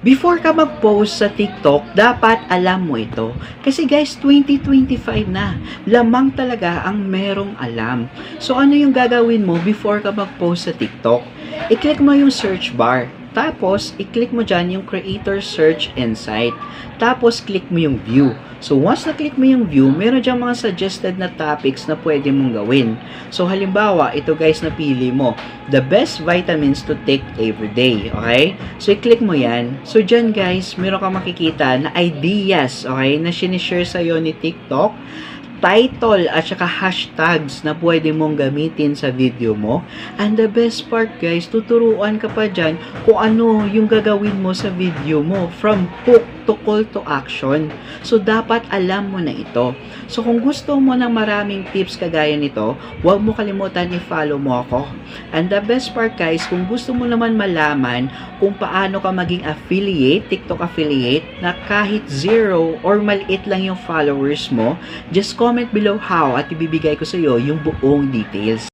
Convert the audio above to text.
Before ka mag-post sa TikTok, dapat alam mo ito. Kasi guys, 2025 na. Lamang talaga ang merong alam. So ano yung gagawin mo before ka mag-post sa TikTok? I-click mo yung search bar. Tapos, i-click mo dyan yung creator search insight. Tapos, click mo yung view. So, once na-click mo yung view, meron dyan mga suggested na topics na pwede mong gawin. So, halimbawa, ito guys na pili mo. The best vitamins to take every day. Okay? So, i-click mo yan. So, dyan guys, meron kang makikita na ideas, okay, na sinishare sa'yo ni TikTok, title at saka hashtags na pwede mong gamitin sa video mo. And the best part guys, tuturuan ka pa dyan kung ano yung gagawin mo sa video mo from hook to call to action. So dapat alam mo na ito. So kung gusto mo ng maraming tips kagaya nito, huwag mo kalimutan i-follow mo ako. And the best part guys, kung gusto mo naman malaman kung paano ka maging affiliate, TikTok affiliate, na kahit 0 or maliit lang yung followers mo, just comment below how at ibibigay ko sa iyo yung buong details.